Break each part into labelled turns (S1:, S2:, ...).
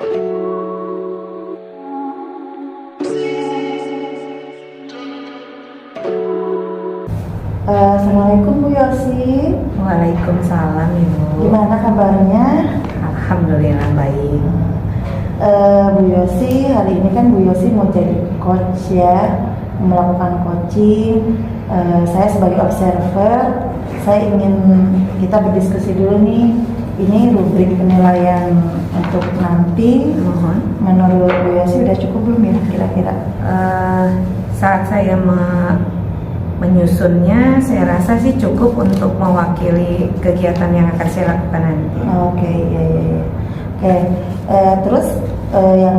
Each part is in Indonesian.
S1: Assalamualaikum Bu Yosi.
S2: Waalaikumsalam Ibu.
S1: Gimana kabarnya?
S2: Alhamdulillah baik.
S1: Bu Yosi, hari ini kan Bu Yosi mau jadi coach ya, melakukan coaching. Saya sebagai observer, saya ingin kita berdiskusi dulu nih. Ini rubrik penilaian untuk nanti.
S2: Mohon.
S1: Menurut Bu Yosi udah cukup belum ya kira-kira?
S2: Saat saya menyusunnya, saya rasa sih cukup untuk mewakili kegiatan yang akan saya lakukan nanti.
S1: Oke, iya. Oke, terus yang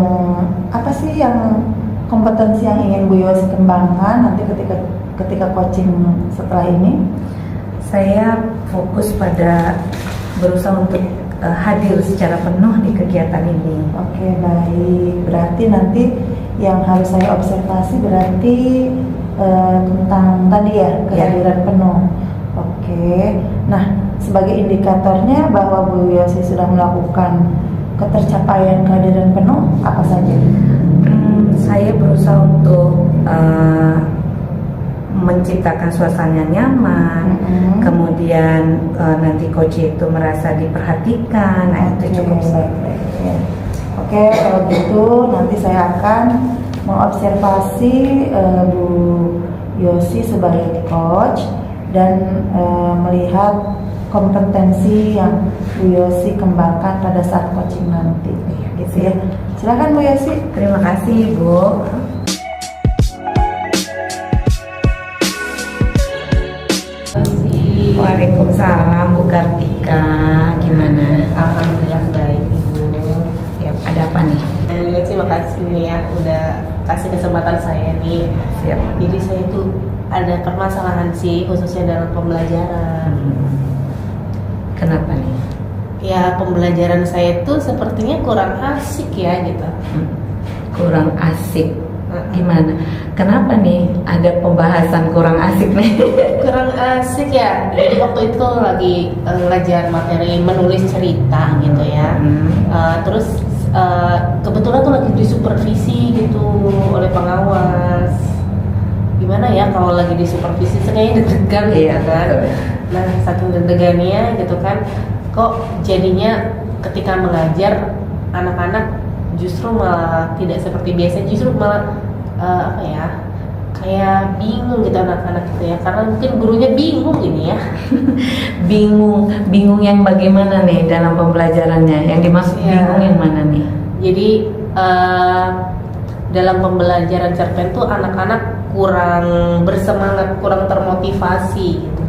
S1: apa sih yang kompetensi yang ingin Bu Yosi kembangkan nanti ketika coaching setelah ini?
S2: Saya fokus pada berusaha untuk hadir secara penuh di kegiatan ini.
S1: Oke, baik. Berarti nanti yang harus saya observasi berarti tentang tadi ya kehadiran penuh. Oke. Nah, sebagai indikatornya bahwa Bu Yosi sudah melakukan ketercapaian kehadiran penuh apa saja?
S2: Saya berusaha untuk menciptakan suasana nyaman, kemudian nanti coach itu merasa diperhatikan. Nah, itu cukup
S1: baik. Ya. Oke, kalau gitu nanti saya akan mengobservasi Bu Yosi sebagai coach dan melihat kompetensi yang Bu Yosi kembangkan pada saat coaching nanti, gitu ya. Silakan Bu Yosi.
S2: Terima kasih Bu. Waalaikumsalam Bu Kartika, gimana?
S3: Alhamdulillah baik Ibu.
S2: Ya, ada apa nih?
S3: Terima kasih nih ya udah kasih kesempatan saya nih.
S2: Siap.
S3: Jadi saya itu ada permasalahan sih khususnya dalam pembelajaran.
S2: Kenapa nih?
S3: Ya pembelajaran saya itu sepertinya kurang asik ya gitu.
S2: Kurang asik. Gimana? Kenapa nih ada pembahasan kurang asik nih?
S3: Kurang asik ya. Jadi waktu itu lagi belajar materi menulis cerita gitu ya. Terus kebetulan tuh lagi disupervisi gitu oleh pengawas. Gimana ya kalau lagi disupervisi kayaknya deg-degan gitu kan. Nah saking deg-degannya gitu kan, kok jadinya ketika mengajar anak-anak justru malah tidak seperti biasa, justru malah apa ya, kayak bingung gitu anak-anak gitu ya, karena mungkin gurunya bingung ini ya.
S2: bingung yang bagaimana nih dalam pembelajarannya? Yang dimaksud bingung yang mana nih?
S3: Jadi dalam pembelajaran cerpen tuh anak-anak kurang bersemangat, kurang termotivasi gitu.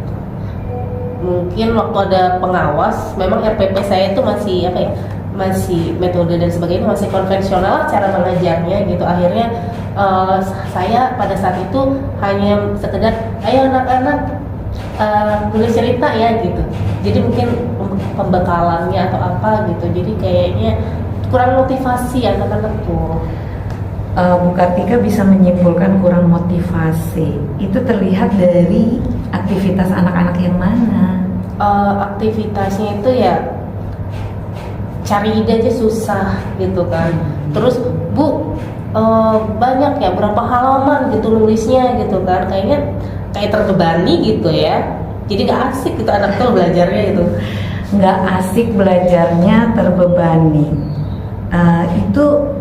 S3: Mungkin waktu ada pengawas, memang RPP saya itu masih apa ya, masih metode dan sebagainya masih konvensional cara mengajarnya gitu. Akhirnya saya pada saat itu hanya sekedar ayo anak-anak nulis cerita ya gitu. Jadi mungkin pembekalannya atau apa gitu. Jadi kayaknya kurang motivasi anak-anak tuh.
S2: Bu Kartika bisa menyimpulkan kurang motivasi. Itu terlihat dari aktivitas anak-anak yang mana?
S3: Aktivitasnya itu ya cari ide aja susah gitu kan. Terus Bu banyak ya berapa halaman gitu nulisnya gitu kan, kayaknya kayak terbebani gitu ya. Jadi gak asik gitu anak tuh belajarnya gitu.
S2: Gak asik belajarnya, terbebani. Itu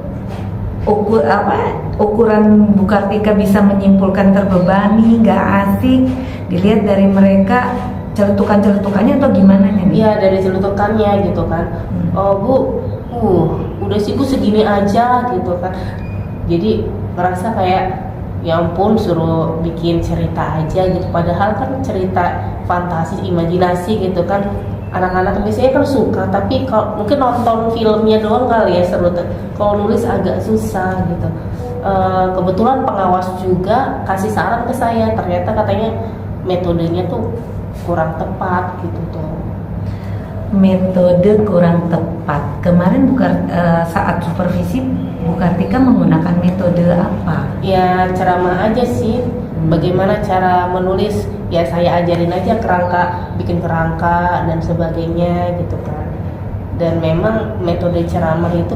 S2: ukuran Bu Kartika bisa menyimpulkan terbebani, gak asik dilihat dari mereka celetukannya atau gimana nih?
S3: Iya dari celetukannya gitu kan. Oh Bu, udah sih Bu segini aja gitu kan. Jadi merasa kayak ya ampun suruh bikin cerita aja gitu. Padahal kan cerita fantasi, imajinasi gitu kan. Anak-anak biasanya kan suka, tapi kalau mungkin nonton filmnya doang kali ya seru. Kalau nulis agak susah gitu. Kebetulan pengawas juga kasih saran ke saya, ternyata katanya metodenya tuh kurang tepat gitu tuh.
S2: Metode kurang tepat. Kemarin saat supervisi Bu Kartika menggunakan metode apa?
S3: Ya ceramah aja sih. Bagaimana cara menulis? Ya saya ajarin aja kerangka, bikin kerangka dan sebagainya gitu kan. Dan memang metode ceramah itu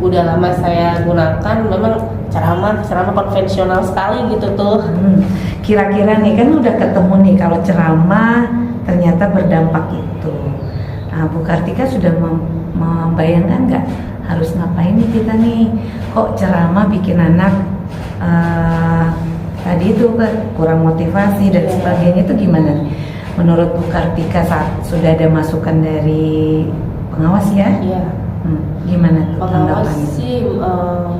S3: udah lama saya gunakan, memang ceramah konvensional sekali gitu tuh.
S2: Kira-kira nih kan udah ketemu nih kalau ceramah ternyata berdampak itu. Nah, Bu Kartika sudah membayangkan nggak harus ngapain nih kita nih? Kok ceramah bikin anak tadi itu kurang motivasi dan sebagainya, itu gimana? Menurut Bu Kartika saat sudah ada masukan dari pengawas ya?
S3: Iya.
S2: Gimana tuh
S3: Pengawas
S2: tanggapannya?
S3: sih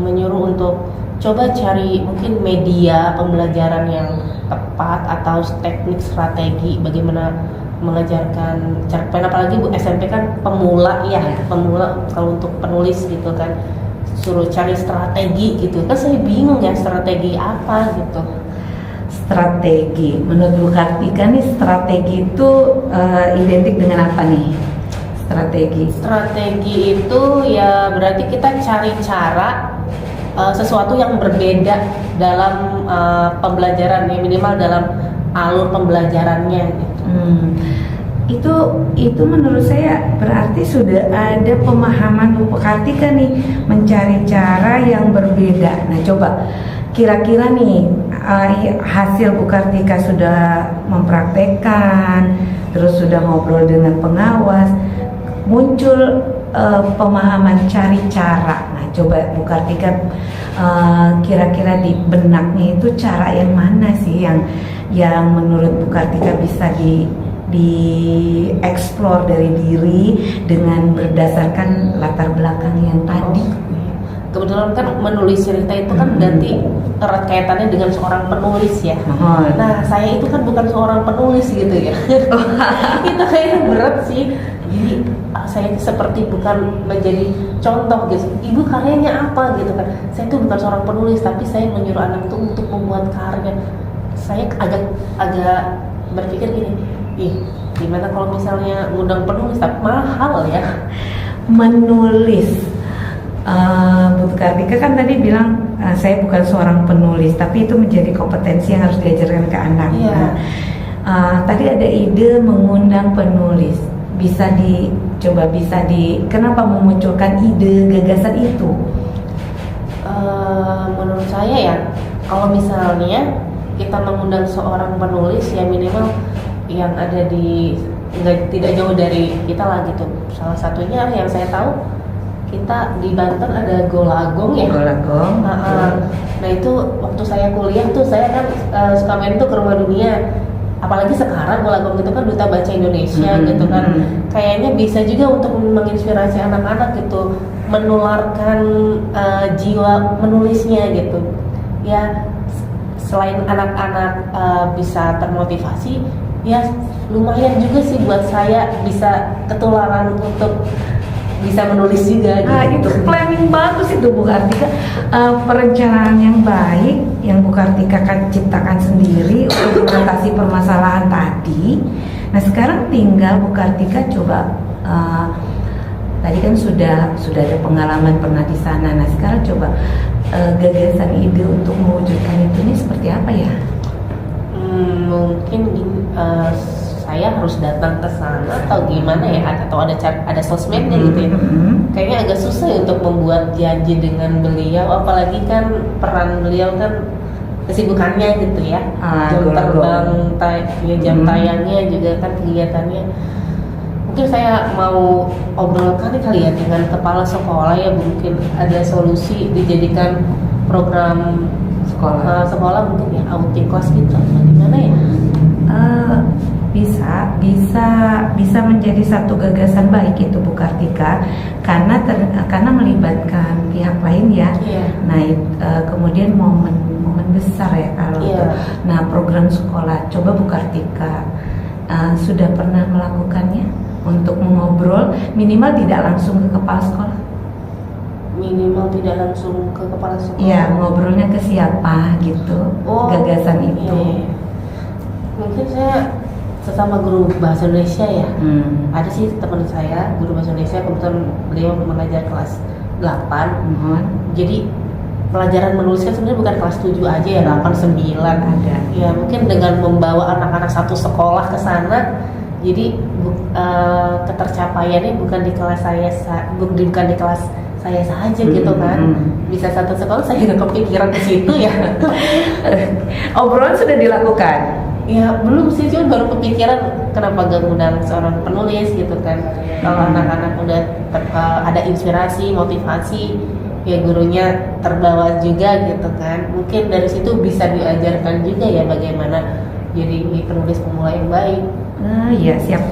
S3: menyuruh untuk coba cari mungkin media pembelajaran yang tepat atau teknik strategi bagaimana mengajarkan cerpen, apalagi Bu SMP kan pemula ya, pemula kalau untuk penulis gitu kan, suruh cari strategi gitu kan, saya bingung ya strategi apa gitu.
S2: Strategi, menurut Bu Kartika nih strategi itu identik dengan apa nih?
S3: Strategi itu ya berarti kita cari cara sesuatu yang berbeda dalam pembelajaran ya, minimal dalam alur pembelajarannya gitu.
S2: Itu menurut saya berarti sudah ada pemahaman Bu Kartika nih mencari cara yang berbeda. Nah, coba kira-kira nih hasil Bu Kartika sudah mempraktekkan, terus sudah ngobrol dengan pengawas, muncul pemahaman cari cara. Nah, coba Bu Kartika kira-kira di benaknya itu cara yang mana sih yang menurut Bu Kartika bisa dieksplor dari diri dengan berdasarkan latar belakang yang tadi.
S3: Kebetulan kan menulis cerita itu kan berarti erat kaitannya dengan seorang penulis ya. Nah, saya itu kan bukan seorang penulis gitu ya. Itu kayaknya berat sih. Jadi saya seperti bukan menjadi contoh gitu. Ibu karyanya apa gitu kan. Saya itu bukan seorang penulis, tapi saya menyuruh anak itu untuk membuat karya. Saya agak berpikir gini, gimana kalau misalnya ngundang penulis tapi mahal ya.
S2: Menulis. Bu Kartika kan tadi bilang saya bukan seorang penulis, tapi itu menjadi kompetensi yang harus diajarkan ke anak.
S3: Iya.
S2: Tadi ada ide mengundang penulis, kenapa memunculkan ide gagasan itu?
S3: Menurut saya ya, kalau misalnya kita mengundang seorang penulis ya minimal yang ada tidak jauh dari kita lah gitu. Salah satunya yang saya tahu, kita di Banten ada Golagong ya.
S2: Golagong.
S3: Nah itu waktu saya kuliah tuh saya kan suka main tuh ke Rumah Dunia. Apalagi sekarang Golagong itu kan Duta Baca Indonesia gitu kan. Kayaknya bisa juga untuk menginspirasi anak-anak gitu, menularkan jiwa menulisnya gitu. Ya selain anak-anak bisa termotivasi, ya lumayan juga sih buat saya bisa ketularan untuk bisa menulis juga gitu.
S2: Itu planning bagus itu Bu Kartika, perencanaan yang baik yang Bu Kartika kan ciptakan sendiri untuk mengatasi permasalahan tadi. Nah, sekarang tinggal Bu Kartika coba tadi kan sudah ada pengalaman pernah di sana. Nah, sekarang coba gagasan ide untuk mewujudkan itu ini seperti apa ya?
S3: Mungkin saya harus datang ke sana atau gimana ya, atau ada sosmednya gitu ya. Kayaknya agak susah ya untuk membuat janji dengan beliau, apalagi kan peran beliau kan kesibukannya gitu ya. Jam terbang, jam tayangnya juga kan kegiatannya. Mungkin saya mau obrolkan kali ya dengan kepala sekolah ya, mungkin ada solusi dijadikan program sekolah mungkin ya outing kelas gitu atau gimana ya.
S2: Bisa menjadi satu gagasan baik itu Bu Kartika, karena melibatkan pihak lain ya. Nah kemudian momen besar ya kalau itu. Nah, program sekolah coba Bu Kartika sudah pernah melakukannya untuk mengobrol, minimal tidak langsung ke kepala sekolah.
S3: Minimal tidak langsung ke kepala sekolah.
S2: Iya, ngobrolnya ke siapa gitu. Gagasan itu.
S3: Iya. Mungkin saya sesama guru bahasa Indonesia ya. Ada sih teman saya guru bahasa Indonesia, kebetulan beliau mengajar kelas 8. Jadi pelajaran menulis kan sebenarnya bukan kelas 7 aja ya, 8, 9 ada. Ya mungkin dengan membawa anak-anak satu sekolah ke sana, jadi ketercapaiannya bukan di kelas bukan di kelas saya saja gitu kan. Bisa satu sekolah saya nggak kepikiran ke situ ya.
S2: Obrolan sudah dilakukan.
S3: Ya belum sih, cuma baru kepikiran kenapa gak ngundang seorang penulis gitu kan. Kalau anak-anak udah ada inspirasi, motivasi, ya gurunya terbawa juga gitu kan. Mungkin dari situ bisa diajarkan juga ya bagaimana jadi penulis pemula yang baik.
S2: Nah, iya siap.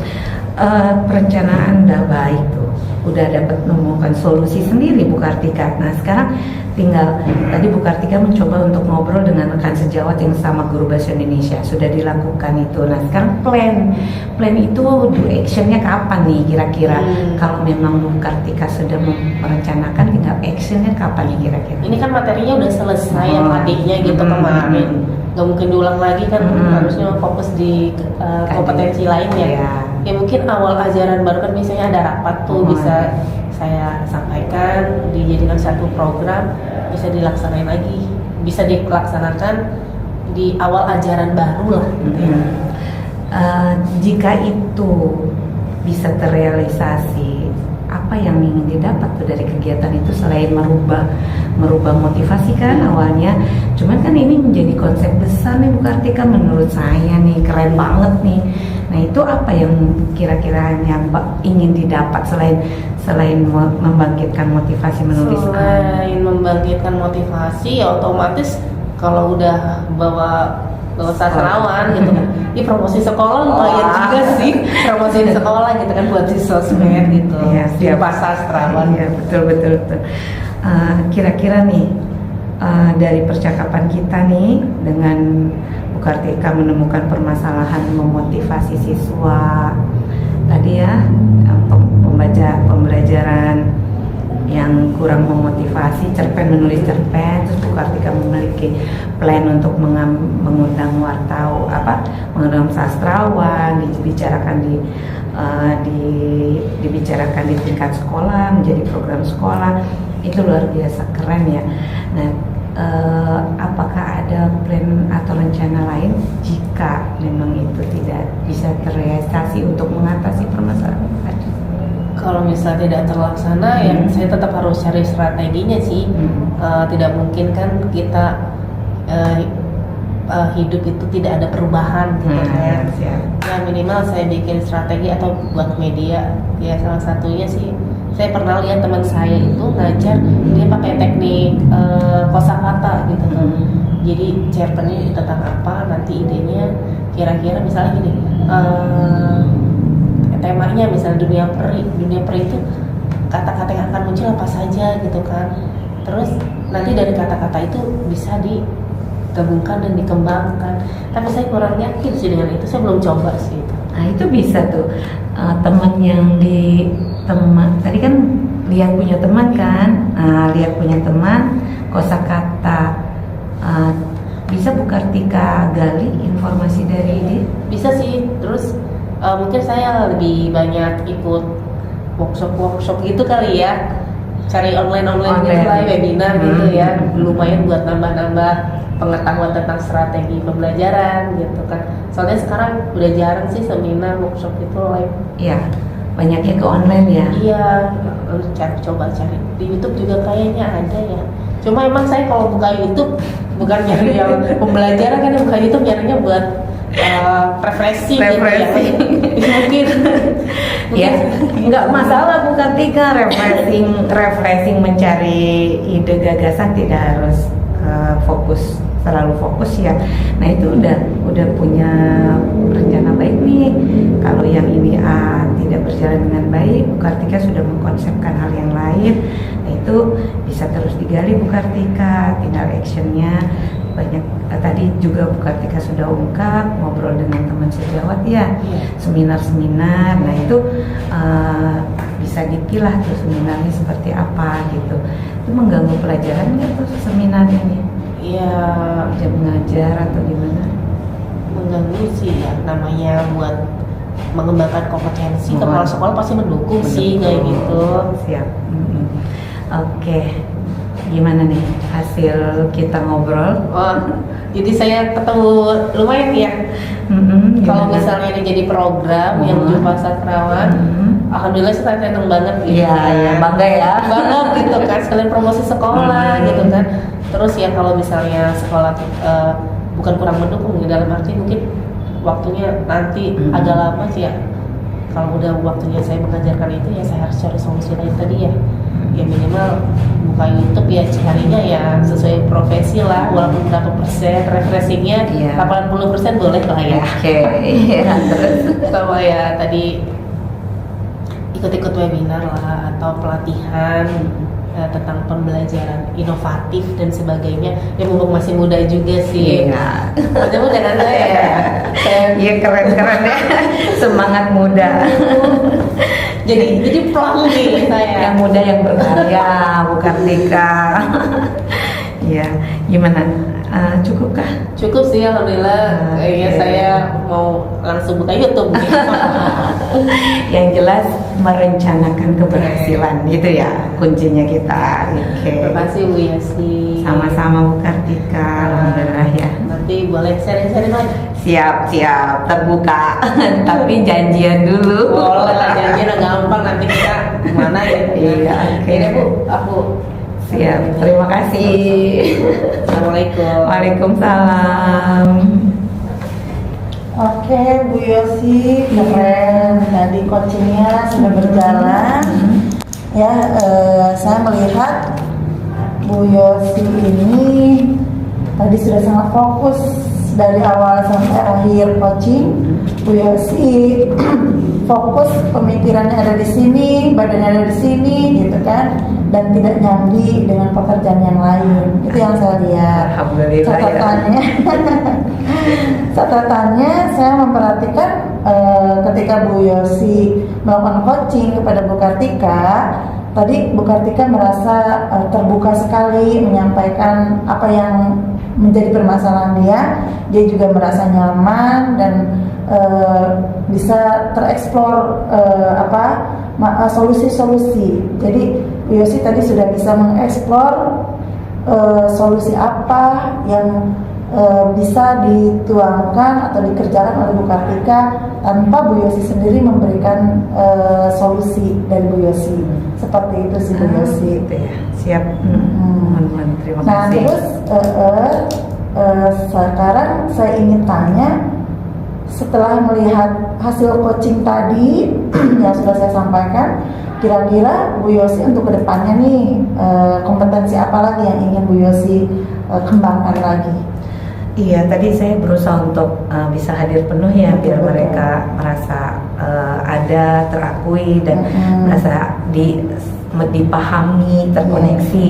S2: Perencanaan udah baik tuh, udah dapat menemukan solusi sendiri Bu Kartika. Nah sekarang tinggal tadi Bu Kartika mencoba untuk ngobrol dengan rekan sejawat yang sama guru bahasa Indonesia, sudah dilakukan itu. Nah sekarang plan itu do actionnya kapan nih kira-kira? Kalau memang Bu Kartika sudah merencanakan, tinggal actionnya kapan nih kira-kira?
S3: Ini kan materinya udah selesai yang adiknya gitu kemarin, nggak mungkin diulang lagi kan. Harusnya fokus di kompetensi lainnya. Ya mungkin awal ajaran baru kan biasanya ada rapat tuh, bisa saya sampaikan, dijadikan satu program, bisa dilaksanain lagi, bisa dilaksanakan di awal ajaran baru lah gitu ya.
S2: Jika itu bisa terrealisasi, apa yang ingin didapat tuh dari kegiatan itu selain merubah motivasi kan awalnya, cuman kan ini menjadi konsep besar nih Bu Kartika, menurut saya nih keren banget nih. Nah itu apa yang kira-kira yang ingin didapat selain membangkitkan motivasi menulis?
S3: Selain membangkitkan motivasi, ya otomatis kalau udah bawa sastrawan gitu kan, di promosi sekolah lumayan juga sih, promosi di sekolah gitu kan, buat di sosmed gitu, di pas sastrawan.
S2: Iya betul. Kira-kira nih dari percakapan kita nih dengan Bu Kartika menemukan permasalahan memotivasi siswa tadi ya, pembelajaran yang kurang memotivasi, cerpen, menulis cerpen, terus Bu Kartika memiliki plan untuk mengundang mengundang sastrawan, dibicarakan di tingkat sekolah, menjadi program sekolah, itu luar biasa keren ya. Nah, apakah ada plan atau rencana lain jika memang itu tidak bisa terrealisasi untuk mengatasi permasalahan tadi?
S3: Kalau misalnya tidak terlaksana, ya saya tetap harus cari strateginya sih. Tidak mungkin kan kita hidup itu tidak ada perubahan gitu kan. Ya minimal saya bikin strategi atau buat media. Ya salah satunya sih, saya pernah lihat teman saya itu ngajar, dia pakai teknik kosakata gitu kan. Jadi cerpennya tentang apa, nanti idenya kira-kira misalnya gini, temanya misalnya dunia peri itu kata-kata yang akan muncul apa saja gitu kan. Terus nanti dari kata-kata itu bisa digabungkan dan dikembangkan. Tapi saya kurang yakin sih dengan itu, saya belum coba sih itu.
S2: Nah itu bisa tuh, tadi kan lihat punya teman kan, lihat punya teman kosakata, bisa Bu Kartika gali informasi dari dia?
S3: Bisa sih. Terus mungkin saya lebih banyak ikut workshop gitu kali ya, cari online gitu lah, webinar gitu ya, lumayan buat nambah pengetahuan tentang strategi pembelajaran gitu kan. Soalnya sekarang udah jarang sih seminar workshop itu live.
S2: Iya, banyaknya ke online ya.
S3: Iya, coba cari di YouTube juga kayaknya ada ya. Cuma emang saya kalau buka YouTube bukan nyari yang pembelajaran kan, buka YouTube nyarinya buat refreshing gitu ya. Mungkin
S2: ya nggak masalah Bu Kartika, refreshing mencari ide gagasan, tidak harus selalu fokus ya. Nah itu udah punya rencana baik nih. Kalau yang ini tidak berjalan dengan baik, Bu Kartika sudah mengkonsepkan hal yang lain. Nah itu bisa terus digali Bu Kartika, tinggal actionnya banyak. Tadi juga Bu Kartika sudah ungkap, ngobrol dengan teman sejawat ya, seminar-seminar. Nah itu bisa dipilah tuh seminarnya seperti apa gitu. Itu mengganggu pelajaran nggak tuh seminar ini?
S3: Iya,
S2: jam mengajar atau gimana?
S3: Mengganggu sih ya, namanya buat mengembangkan kompetensi. Kepala sekolah pasti mendukung sih kayak gitu.
S2: Siap. Oke. Gimana nih hasil kita ngobrol?
S3: Jadi saya ketemu lumayan ya. Kalau misalnya ini jadi program yang jumpa sastrawan, alhamdulillah sih saya seneng banget gitu.
S2: Iya, iya, bangga ya.
S3: Banget gitu kan, sekalian promosi sekolah gitu kan. Terus ya kalau misalnya sekolah bukan kurang mendukung ya, dalam arti mungkin waktunya nanti agak lama sih ya. Kalau udah waktunya saya mengajarkan itu ya saya harus cari solusi lain tadi ya. Ya minimal buka YouTube ya carinya ya sesuai profesi lah, walaupun berapa persen refreshingnya, 80% boleh lah ya.
S2: Oke, iya. Terus
S3: Sama ya tadi ikut-ikut webinar lah atau pelatihan tentang pembelajaran inovatif dan sebagainya. Ya mumpung masih muda juga sih.
S2: iya.
S3: Masih muda kan saya ya.
S2: Iya, keren-keren ya. Semangat muda.
S3: Jadi plong nih saya.
S2: Yang muda yang berkarya, bukan nikah. Iya, gimana? Cukupkah?
S3: Cukup sih alhamdulillah. Kayaknya saya mau langsung buka YouTube nih.
S2: Yang jelas merencanakan keberhasilan gitu ya kuncinya kita. Oke.
S3: Terima kasih Bu Yasi.
S2: Sama-sama Bu Kartika. Alhamdulillah ya.
S3: Nanti boleh sharing-sharing lagi.
S2: Siap, terbuka. Tapi janjian dulu.
S3: Boleh lah, janjian gampang, nanti kita kemana ya.
S2: Iya, oke.
S3: Ini Bu, aku
S2: Siap, terima kasih.
S3: Assalamualaikum.
S2: Waalaikumsalam.
S1: Oke, Bu Yosi, keren. Tadi coachingnya sudah berjalan. Ya, saya melihat Bu Yosi ini tadi sudah sangat fokus dari awal sampai akhir coaching. Bu Yosi fokus, pemikirannya ada di sini, badannya ada di sini, gitu kan, dan tidak nyambi dengan pekerjaan yang lain. Itu yang saya lihat.
S2: Alhamdulillah.
S1: Catatannya, catatannya saya memperhatikan ketika Bu Yosi melakukan coaching kepada Bu Kartika. Tadi Bu Kartika merasa terbuka sekali menyampaikan apa yang menjadi permasalahan dia. Dia juga merasa nyaman dan bisa tereksplor solusi-solusi. Jadi Bu Yosi tadi sudah bisa mengeksplor solusi apa yang bisa dituangkan atau dikerjakan oleh Bu Kartika tanpa Bu Yosi sendiri memberikan solusi dari Bu Yosi. Seperti itu sih Bu Yosi.
S2: Gitu ya. Siap. Mohon terima
S1: Nah
S2: kasih.
S1: terus sekarang saya ingin tanya, setelah melihat hasil coaching tadi yang sudah saya sampaikan, kira-kira Bu Yosi untuk kedepannya nih kompetensi apa lagi yang ingin Bu Yosi kembangkan lagi?
S2: Iya, tadi saya berusaha untuk bisa hadir penuh ya, biar mereka merasa ada, terakui dan merasa dipahami, terkoneksi.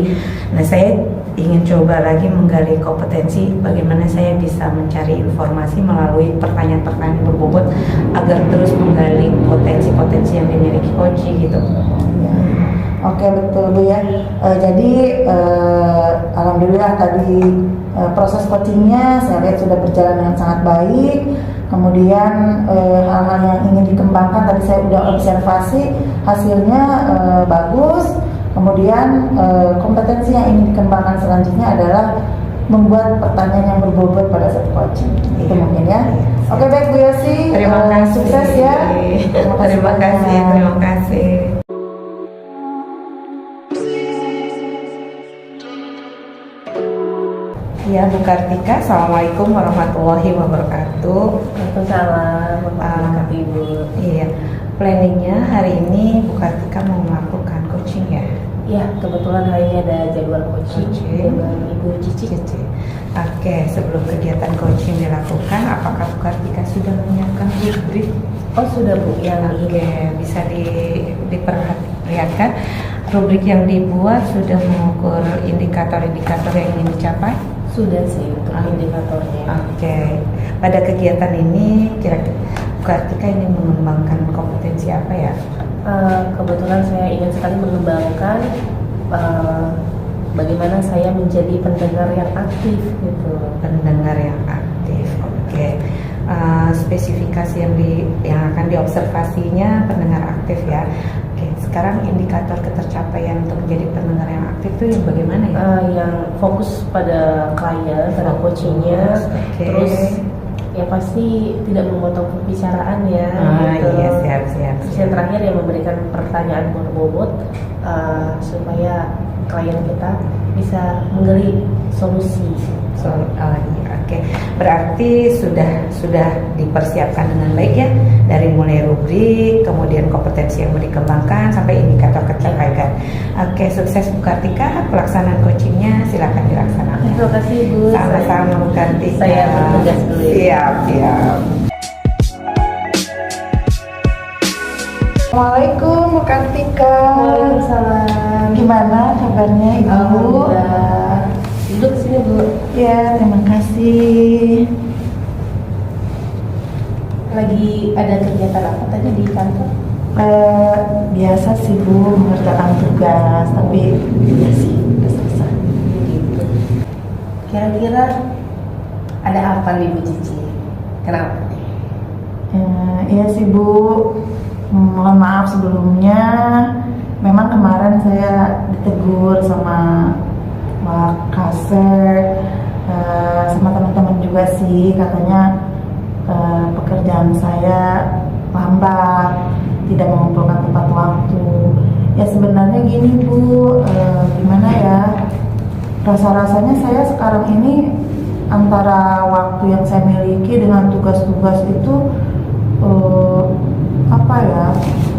S2: Nah, saya ingin coba lagi menggali kompetensi bagaimana saya bisa mencari informasi melalui pertanyaan-pertanyaan berbobot agar terus menggali potensi-potensi yang dimiliki Koji gitu.
S1: Oke, betul Bu ya. Jadi alhamdulillah tadi proses coachingnya saya lihat sudah berjalan dengan sangat baik. Kemudian hal-hal yang ingin dikembangkan tadi saya sudah observasi, hasilnya bagus. Kemudian kompetensi yang ingin dikembangkan selanjutnya adalah membuat pertanyaan yang berbobot pada saat coaching. Itu mungkin ya. Oke, baik Bu Yosi.
S2: Terima kasih.
S1: Sukses ya.
S2: Terima kasih. Ya, Bu Kartika, Assalamualaikum warahmatullahi wabarakatuh.
S3: Waalaikumsalam warahmatullahi wabarakatuh Ibu.
S2: Iya, planningnya hari ini Bu Kartika mau melakukan coaching ya?
S3: Ya, kebetulan hari ini ada jadwal coaching dengan Ibu Cici.
S2: Oke, sebelum kegiatan coaching dilakukan, apakah Bu Kartika sudah menyiapkan rubrik?
S3: Oh sudah Bu, yang
S2: Oke, bisa diperlihatkan rubrik yang dibuat sudah mengukur indikator-indikator yang ingin dicapai?
S3: sudah sih untuk indikatornya.
S2: Oke, pada kegiatan ini kira-kira Bu Kartika ingin mengembangkan kompetensi apa ya?
S3: Kebetulan saya ingin sekali mengembangkan bagaimana saya menjadi pendengar yang aktif gitu.
S2: Pendengar yang aktif. Oke. Spesifikasi yang akan diobservasinya pendengar aktif ya. Oke, sekarang indikator ketercapaian untuk menjadi pendengar yang aktif itu yang bagaimana ya?
S3: Yang fokus pada klien, pada coachingnya,
S2: Oke.
S3: terus Ya pasti tidak memotong pembicaraan ya. gitu.
S2: Iya, siap.
S3: Terus yang terakhir yang memberikan pertanyaan berbobot supaya klien kita bisa menggeri solusi.
S2: Oh iya, oke. Berarti sudah dipersiapkan dengan baik ya, dari mulai rubrik, kemudian kompetensi yang mau dikembangkan sampai indikator kecapaian. Oke, sukses Bu Kartika. Pelaksanaan coachingnya silakan dilaksanakan.
S3: Terima kasih Bu.
S2: Sama-sama Bu Kartika.
S3: Saya bertugas dulu ya.
S2: Siap.
S1: Assalamualaikum Bu Kartika.
S3: Waalaikumsalam.
S1: Gimana kabarnya Ibu?
S3: Alhamdulillah. Duduk sini Bu.
S1: Ya, terima kasih.
S3: Lagi ada kegiatan apa tadi di kantor?
S1: Biasa sih Bu, mengerjakan tugas, tapi ya sih udah selesai.
S3: Gitu. Kira-kira ada apa nih Bu Cici? Kenapa?
S1: Iya sih Bu, mohon maaf sebelumnya. Memang kemarin saya ditegur sama Pak Kasir, sama teman-teman juga sih, katanya pekerjaan saya lambat, tidak mengumpulkan tepat waktu. Ya sebenarnya gini Bu, gimana ya, rasa-rasanya saya sekarang ini antara waktu yang saya miliki dengan tugas-tugas itu apa ya,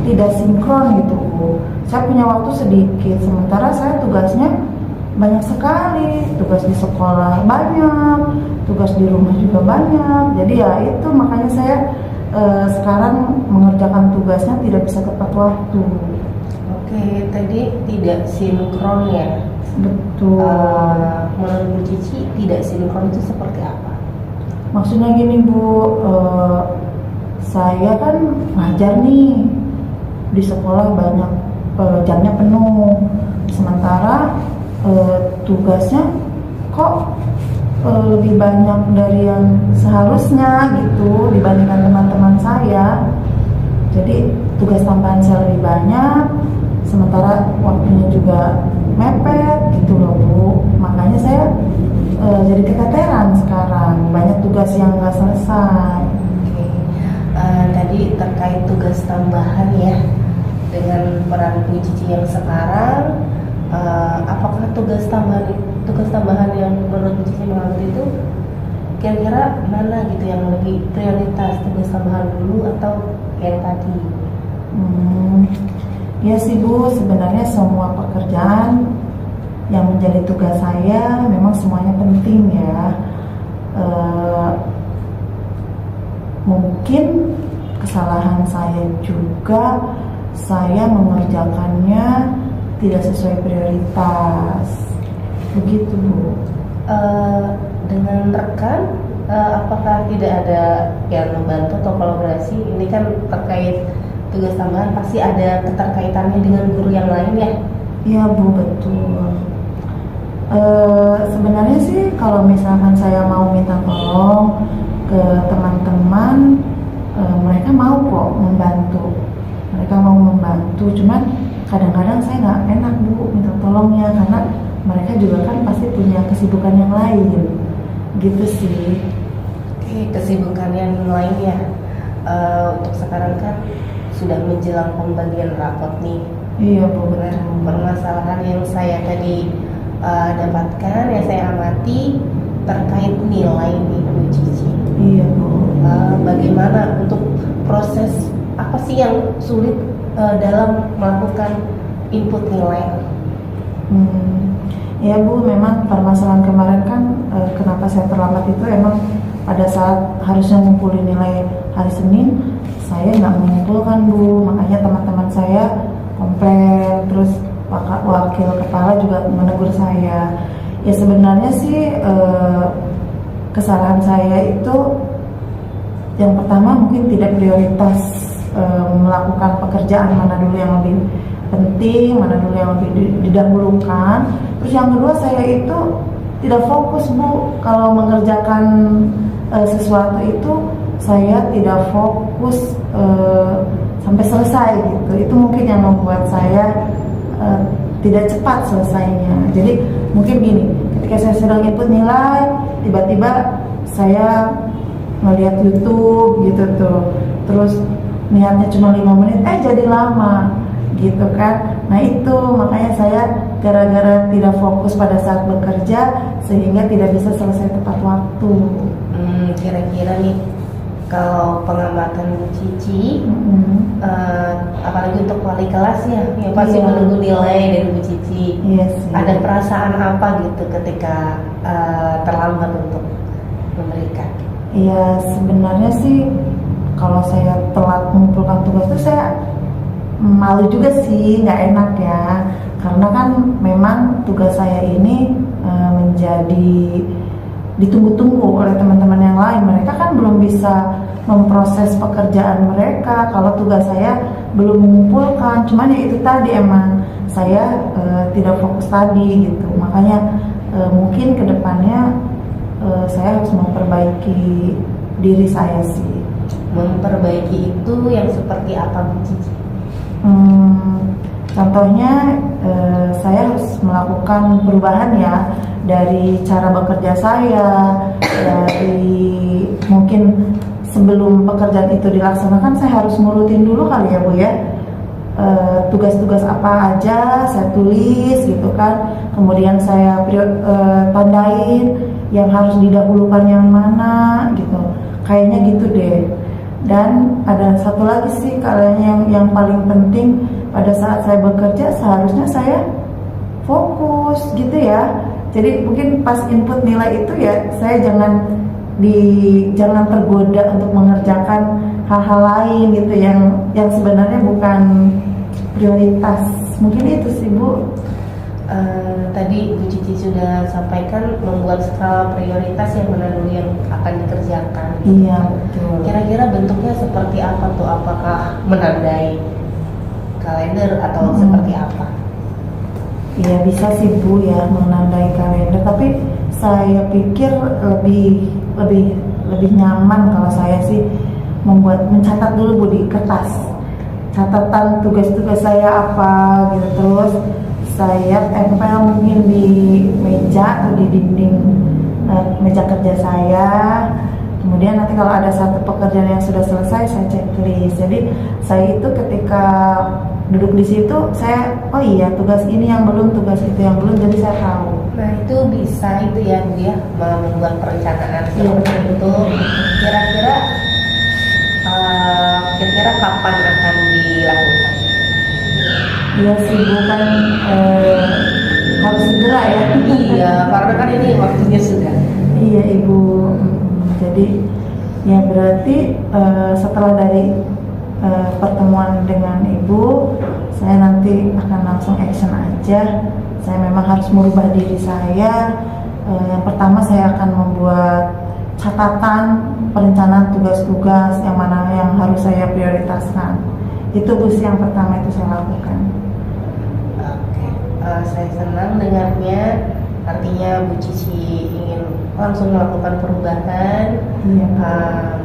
S1: tidak sinkron gitu Bu. Saya punya waktu sedikit, sementara saya tugasnya banyak sekali, tugas di sekolah banyak, tugas di rumah juga banyak. Jadi ya itu makanya saya sekarang mengerjakan tugasnya tidak bisa tepat waktu.
S3: Oke, tadi tidak sinkron ya.
S1: Betul.
S3: Menurut Bu Cici tidak sinkron itu seperti apa?
S1: Maksudnya gini Bu, saya kan ngajar nih di sekolah banyak, jamnya penuh, sementara tugasnya kok lebih banyak dari yang seharusnya gitu dibandingkan teman-teman saya. Jadi tugas tambahan saya lebih banyak, sementara waktunya juga mepet gitu loh Bu. Makanya saya jadi keteteran sekarang, banyak tugas yang nggak selesai.
S3: Oke. Tadi terkait tugas tambahan ya, dengan peran Bu Cici yang sekarang, apakah tugas tambahan yang menurut Bu Cici mengambil itu kira-kira mana gitu yang lebih prioritas, tugas tambahan dulu atau yang tadi?
S1: Ya sih Bu, sebenarnya semua pekerjaan yang menjadi tugas saya memang semuanya penting ya. Mungkin kesalahan saya juga, saya mengerjakannya tidak sesuai prioritas. Begitu Bu.
S3: Dengan rekan, apakah tidak ada yang membantu atau kolaborasi? Ini kan terkait tugas tambahan, pasti ada keterkaitannya dengan guru yang lain ya?
S1: Iya Bu, betul. Sebenarnya sih kalau misalkan saya mau minta tolong ke teman-teman, mereka mau kok membantu. Mereka mau membantu, cuman kadang-kadang saya nggak enak Bu minta tolongnya, karena mereka juga kan pasti punya kesibukan yang lain, gitu sih.
S3: Oke, kesibukan yang lain ya. Untuk sekarang kan sudah menjelang pembagian rapot nih.
S1: Iya Bu, betul.
S3: Permasalahan yang saya tadi dapatkan, yang saya amati terkait nilai nih Bu Cici.
S1: Iya Bu.
S3: Bagaimana untuk proses apa sih yang sulit dalam melakukan input nilai?
S1: Ya Bu, memang permasalahan kemarin kan kenapa saya terlambat itu emang pada saat harusnya ngumpulin nilai hari Senin, saya nggak mengumpulkan Bu, makanya teman-teman saya komplain, terus wakil kepala juga menegur saya. Ya sebenarnya sih kesalahan saya itu yang pertama mungkin tidak prioritas melakukan pekerjaan mana dulu yang lebih penting, mana dulu yang lebih didahulukan. Terus yang kedua, saya itu tidak fokus Bu, kalau mengerjakan sesuatu itu saya tidak fokus sampai selesai gitu. Itu mungkin yang membuat saya tidak cepat selesainya. Jadi mungkin gini, ketika saya sedang input nilai, tiba-tiba saya ngeliat YouTube gitu tuh, terus niatnya cuma 5 menit jadi lama gitu kan. Nah itu makanya saya gara-gara tidak fokus pada saat bekerja sehingga tidak bisa selesai tepat waktu.
S3: Kira-kira nih kalau pengamatan Bu Cici, apalagi untuk wali kelas ya, yang pasti menunggu nilai dari Bu Cici.
S1: Yes,
S3: ada perasaan apa gitu ketika terlambat untuk memberikan?
S1: Iya sebenarnya sih kalau saya telat mengumpulkan tugas itu saya malu juga sih, nggak enak ya, karena kan memang tugas saya ini menjadi ditunggu-tunggu oleh teman-teman yang lain. Mereka kan belum bisa memproses pekerjaan mereka kalau tugas saya belum mengumpulkan. Cuman ya itu tadi, emang saya tidak fokus tadi gitu. Makanya mungkin kedepannya saya harus memperbaiki diri saya sih.
S3: Memperbaiki itu yang seperti apa Bu Cici?
S1: Contohnya saya harus melakukan perubahan ya dari cara bekerja saya, dari mungkin sebelum pekerjaan itu dilaksanakan saya harus ngurutin dulu kali ya Bu ya, tugas-tugas apa aja saya tulis gitu kan, kemudian saya tandain yang harus didahulukan yang mana gitu, kayaknya gitu deh. Dan ada satu lagi sih kayaknya yang paling penting, pada saat saya bekerja seharusnya saya fokus gitu ya. Jadi mungkin pas input nilai itu ya saya jangan tergoda untuk mengerjakan hal-hal lain gitu yang sebenarnya bukan prioritas. Mungkin itu sih Bu.
S3: Tadi Bu Cici sudah sampaikan membuat skala prioritas yang mana dulu yang akan dikerjakan.
S1: Iya betul.
S3: Kira-kira bentuknya seperti apa tuh? Apakah menandai kalender atau seperti apa?
S1: Iya bisa sih Bu ya, menandai kalender. Tapi saya pikir lebih nyaman kalau saya sih mencatat dulu Bu di kertas. Catatan tugas-tugas saya apa gitu, terus saya tempel mungkin di meja atau di dinding meja kerja saya. Kemudian nanti kalau ada satu pekerjaan yang sudah selesai saya checklist. Jadi saya itu ketika duduk di situ saya oh iya tugas ini yang belum, tugas itu yang belum, jadi saya tahu.
S3: Nah itu bisa itu ya Bu ya, membuat perencanaan seperti itu. Kira-kira kapan akan dilakukan?
S1: Iya sih Bu, kan harus segera ya.
S3: Iya, karena kan ini waktunya sudah.
S1: Iya Ibu. Jadi ya berarti setelah dari pertemuan dengan Ibu, saya nanti akan langsung action aja. Saya memang harus merubah diri saya. Yang pertama saya akan membuat catatan perencanaan tugas-tugas yang mana yang harus saya prioritaskan. Itu Bu yang pertama itu saya lakukan.
S3: Oke, saya senang dengarnya. Artinya Bu Cici ingin langsung melakukan perubahan.
S1: Iya.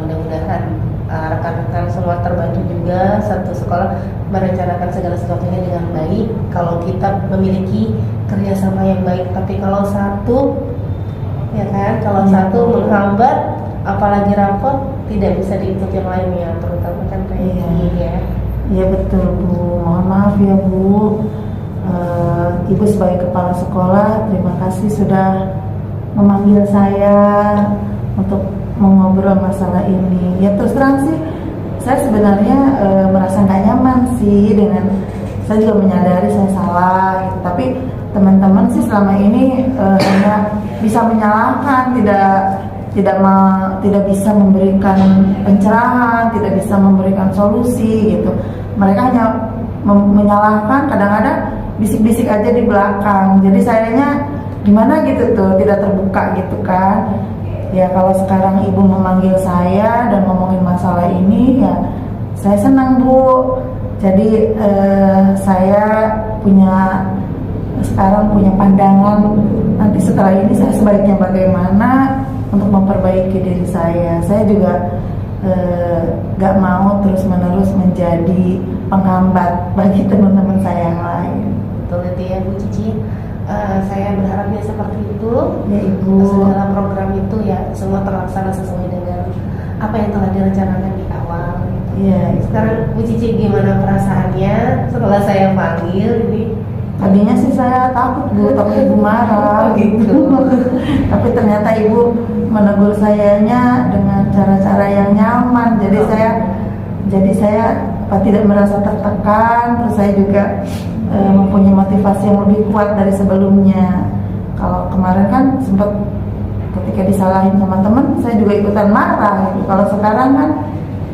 S3: Mudah-mudahan rekan-rekan semua terbantu juga, satu sekolah merencanakan segala sesuatunya dengan baik. Kalau kita memiliki kerjasama yang baik, tapi kalau satu menghambat, apalagi rapot, tidak bisa diikut yang lainnya, terutama kan ranking ya.
S1: Iya betul Bu, mohon maaf ya Bu. Ibu sebagai kepala sekolah, terima kasih sudah memanggil saya untuk mengobrol masalah ini. Ya terus terang sih, saya sebenarnya merasa nggak nyaman sih dengan, saya juga menyadari saya salah gitu. Tapi teman-teman sih selama ini hanya bisa menyalahkan, tidak bisa memberikan pencerahan, tidak bisa memberikan solusi gitu. Mereka hanya menyalahkan, kadang-kadang bisik-bisik aja di belakang. Jadi sayanya gimana gitu tuh, tidak terbuka gitu kan. Ya kalau sekarang Ibu memanggil saya dan ngomongin masalah ini, ya saya senang Bu. Jadi saya sekarang punya pandangan, nanti setelah ini saya sebaiknya bagaimana untuk memperbaiki diri saya. Saya juga gak mau terus-menerus menjadi penghambat bagi teman-teman saya yang lain.
S3: Betul itu ya Bu Cici. Saya berharapnya seperti itu.
S1: Ya Ibu.
S3: Segala program itu ya semua terlaksana sesuai dengan apa yang telah direncanakan di awal. Gitu.
S1: Iya.
S3: Sekarang Bu Cici gimana perasaannya setelah saya panggil ini?
S1: Tadinya sih saya takut Bu, takut Ibu marah gitu. Tapi ternyata Ibu menegur sayanya dengan cara-cara yang nyaman. Jadi saya tidak merasa tertekan. Terus saya juga mempunyai motivasi yang lebih kuat dari sebelumnya. Kalau kemarin kan sempat ketika disalahin sama teman, saya juga ikutan marah gitu. Kalau sekarang kan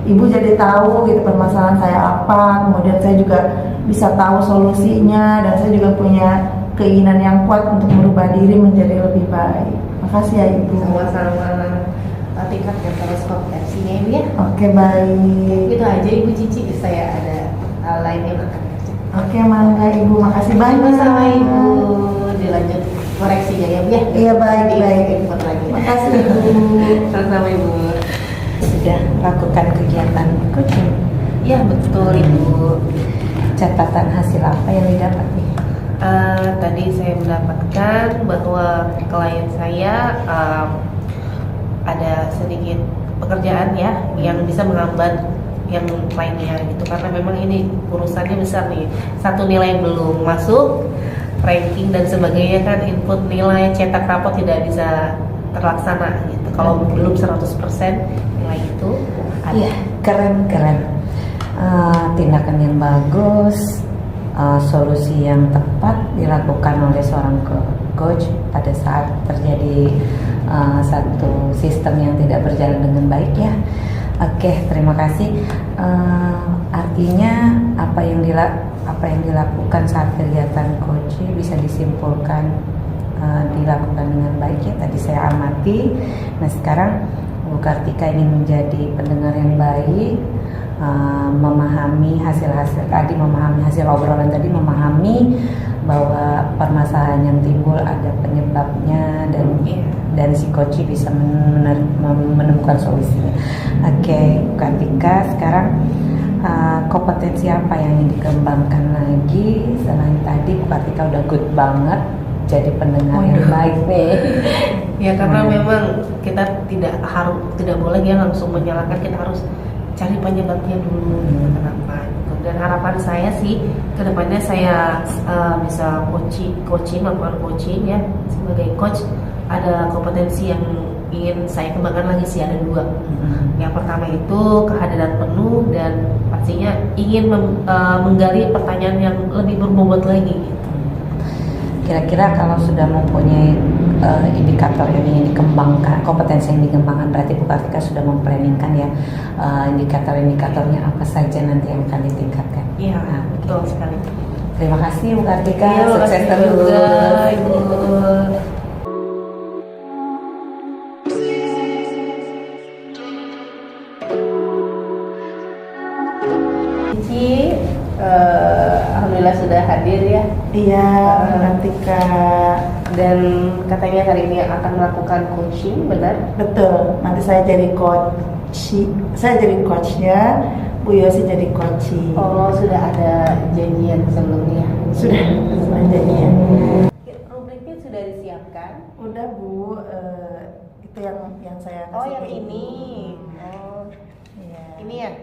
S1: Ibu jadi tahu gitu permasalahan saya apa, kemudian saya juga bisa tahu solusinya, dan saya juga punya keinginan yang kuat untuk merubah diri menjadi lebih baik. Makasih ya Ibu.
S3: Sama-sama. Tingkatkan terus kompetensinya Ibu ya.
S1: Oke, baik.
S3: Itu aja Ibu Cici, saya ada hal lain yang akan.
S1: Oke, mangga Ibu, makasih banyak.
S3: Sama Ibu, dilanjut koreksinya ya Bu ya.
S1: Iya, baik.
S3: Input lagi.
S1: Makasih Ibu.
S3: Sama Ibu.
S2: Sudah melakukan kegiatan coaching.
S3: Ya betul Ibu.
S2: Catatan hasil apa yang didapat nih?
S3: Tadi saya mendapatkan bahwa klien saya ada sedikit pekerjaan ya yang bisa menghambat yang lainnya gitu, karena memang ini urusannya besar nih. Satu nilai belum masuk, ranking dan sebagainya kan, input nilai cetak rapot tidak bisa terlaksana gitu kalau belum 100% nilai itu ada.
S2: Iya, keren. Tindakan yang bagus, solusi yang tepat dilakukan oleh seorang coach pada saat terjadi satu sistem yang tidak berjalan dengan baik ya. Oke, terima kasih. Artinya apa yang dilakukan saat kegiatan coaching bisa disimpulkan dilakukan dengan baik ya. Tadi saya amati. Nah sekarang Bu Kartika ingin menjadi pendengar yang baik, memahami hasil obrolan tadi, memahami bahwa permasalahan yang timbul ada penyebabnya dan si coach bisa menemukan solusinya. Oke, Bu Kartika, sekarang kompetensi apa yang ingin dikembangkan lagi selain tadi? Bu Kartika udah good banget jadi pendengar yang baik nih.
S3: Ya karena memang kita tidak boleh ya langsung menyalahkan, kita harus cari penyebabnya dulu gitu, kenapa gitu. Dan harapan saya sih kedepannya saya bisa melakukan coaching ya sebagai coach. Ada kompetensi yang ingin saya kembangkan lagi sih, ada dua. Yang pertama itu kehadiran penuh, dan pastinya ingin menggali pertanyaan yang lebih berbobot lagi gitu.
S2: Kira-kira kalau sudah mempunyai indikator yang ingin dikembangkan, kompetensi yang dikembangkan, berarti Bu Kartika sudah memplanningkan ya indikator-indikatornya apa saja nanti yang akan ditingkatkan.
S3: Iya, betul sekali.
S2: Terima kasih Bu Kartika,
S3: Iya,
S2: sukses terus.
S3: juga, Ibu. Cici, alhamdulillah sudah hadir ya.
S1: Iya, nanti Kak.
S3: Dan katanya hari ini akan melakukan coaching, benar?
S1: Betul. Nanti saya jadi coachnya, Bu Yosi jadi coaching.
S3: Oh, sudah ada janjian sebelumnya?
S1: Sudah janjian.
S3: Rubriknya sudah disiapkan?
S1: Udah Bu, itu yang saya kasih.
S3: Oh, yang
S1: ke Ibu.
S3: ini. Oh,
S1: Iya.
S3: ini ya?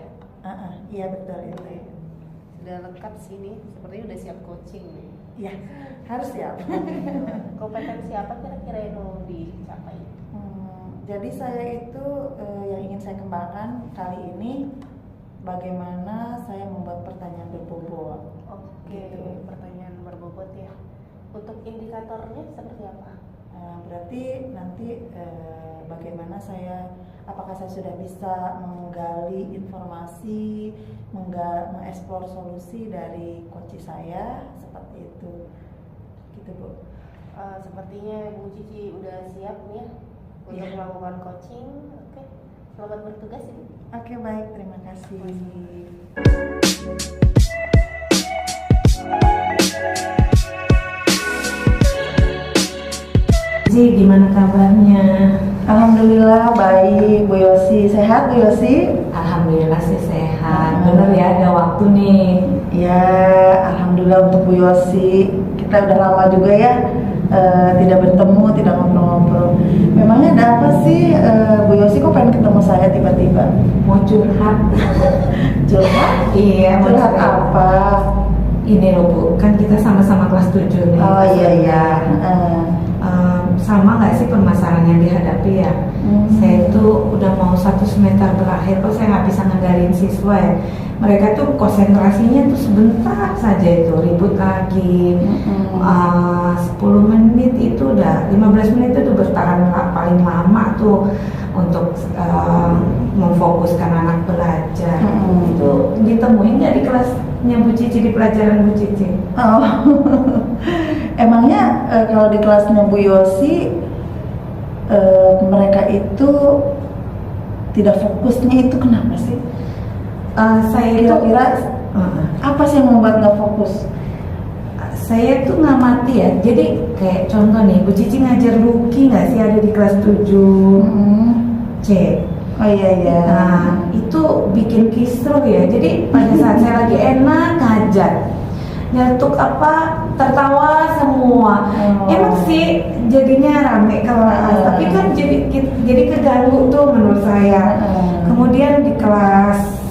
S1: Iya betul itu.
S3: Sudah lengkap sih ini, sepertinya udah siap coaching nih.
S1: Iya, harus ya.
S3: Kompetensi apa kira-kira yang mau dicapai?
S1: Jadi saya itu yang ingin saya kembangkan kali ini, bagaimana saya membuat pertanyaan berbobot.
S3: Oke,
S1: Gitu.
S3: pertanyaan berbobot ya. Untuk indikatornya seperti apa?
S1: Berarti nanti bagaimana apakah saya sudah bisa menggali informasi, mengeksplor solusi dari coach saya, seperti itu, gitu Bu.
S3: Sepertinya Bu Cici udah siap nih ya untuk melakukan coaching. Oke, selamat bertugas Ibu.
S1: Oke, baik, terima kasih.
S2: Ji, gimana kabarnya?
S1: Alhamdulillah baik, Bu Yosi. Sehat Bu Yosi?
S2: Alhamdulillah sih sehat. Bener ya, ada waktu nih.
S1: Ya, alhamdulillah untuk Bu Yosi. Kita udah lama juga ya tidak bertemu, tidak ngobrol-ngobrol. Memangnya ada apa sih, Bu Yosi kok pengen ketemu saya tiba-tiba?
S2: mau curhat.
S1: Curhat?
S2: Iya, mau
S1: Curhat
S2: curhat.
S1: apa?
S2: Ini loh Bu, kan kita sama-sama kelas 7 nih.
S1: Oh iya iya.
S2: Sama nggak sih permasalahan yang dihadapi ya? Saya tuh udah mau 1 semester berakhir kok saya nggak bisa ngendalin siswa ya. Mereka tuh konsentrasinya tuh sebentar saja itu ribut lagi. 10 menit itu udah 15 menit itu bertahan paling lama tuh untuk memfokuskan anak belajar. Itu ditemuin nggak di kelasnya Bu Cici, di pelajaran Bu Cici?
S1: Oh, emangnya kalau di kelasnya Bu Yosi mereka itu tidak fokusnya itu kenapa sih?
S2: Saya
S1: Kira-kira apa sih yang membuat nggak fokus?
S2: Saya tuh ngamati ya. Jadi kayak contoh nih, Bu Cici ngajar Luki nggak sih, ada di kelas 7 C.
S1: Oh iya iya.
S2: Nah itu bikin kisruh ya. Jadi pada saat saya lagi enak ngajar, nyetuk apa tertawa semua. Emang sih jadinya rame kelas, tapi kan jadi keganggu tuh menurut saya. Kemudian di kelas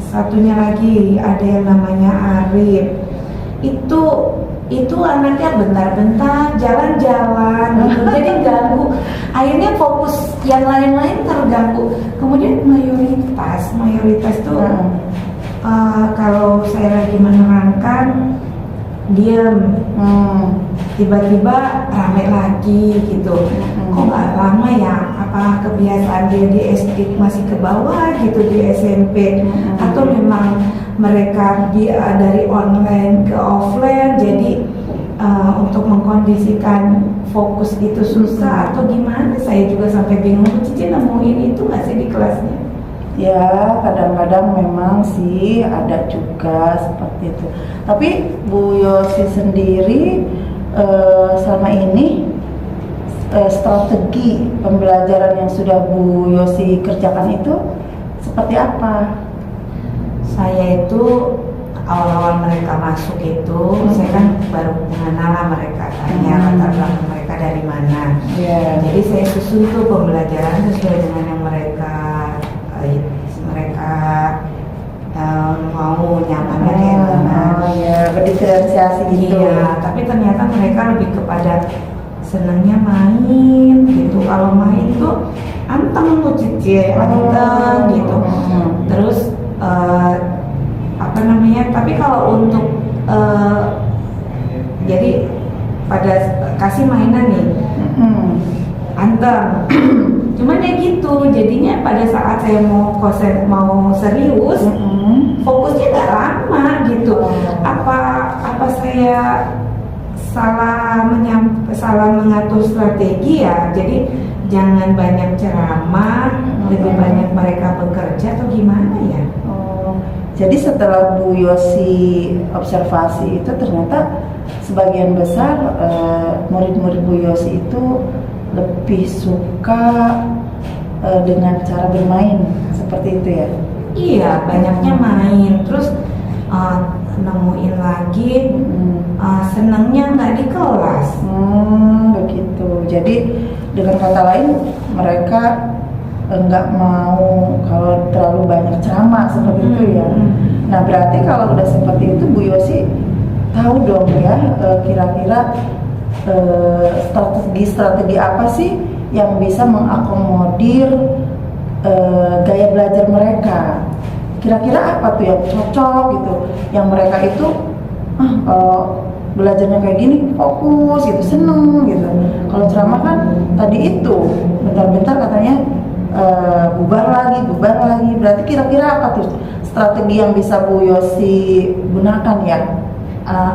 S2: satunya lagi ada yang namanya Arif. Itu anaknya bentar-bentar jalan-jalan gitu, jadi ganggu. Akhirnya fokus yang lain-lain terganggu. Kemudian mayoritas tuh kalau saya lagi menerangkan diam, tiba-tiba rame lagi gitu. Kok nggak lama ya? Apa kebiasaan dia di SD masih ke bawah gitu, di SMP, atau memang mereka dari online ke offline, jadi untuk mengkondisikan fokus itu susah atau gimana? Saya juga sampai bingung. Cici nemuin itu nggak sih di kelasnya?
S1: Ya, kadang-kadang memang sih ada juga seperti itu. Tapi Bu Yosi sendiri selama ini strategi pembelajaran yang sudah Bu Yosi kerjakan itu seperti apa?
S2: Saya itu awal-awal mereka masuk itu, saya kan baru mengenal mereka, tanya latar belakang mereka dari mana. Jadi saya susun tuh pembelajaran sesuai dengan yang mereka mau nyamannya kayak mana.
S1: Berdiferensiasi gitu.
S2: Iya, tapi ternyata mereka lebih kepada senangnya main gitu. Kalau main tuh anteng tuh Cici, anteng gitu. Terus tapi kalau untuk jadi pada kasih mainan nih, anteng. Cuman ya gitu, jadinya pada saat saya mau serius, fokusnya nggak lama gitu. Apa saya salah mengatur strategi ya? Jadi jangan banyak ceramah, lebih banyak mereka bekerja atau gimana ya?
S1: Jadi setelah Bu Yosi observasi itu ternyata sebagian besar murid-murid Bu Yosi itu lebih suka dengan cara bermain seperti itu ya?
S2: Iya, banyaknya main. Terus nemuin lagi senangnya nggak di kelas.
S1: Begitu. Jadi dengan kata lain mereka nggak mau kalau terlalu banyak ceramah seperti itu ya. Nah berarti kalau udah seperti itu Bu Yosi tahu dong ya kira-kira strategi apa sih yang bisa mengakomodir gaya belajar mereka. Kira-kira apa tuh yang cocok gitu, yang mereka itu kalau belajarnya kayak gini fokus gitu, seneng gitu. Kalau ceramah kan tadi itu bentar-bentar katanya bubar lagi. Berarti kira-kira apa tuh strategi yang bisa Bu Yosi gunakan ya?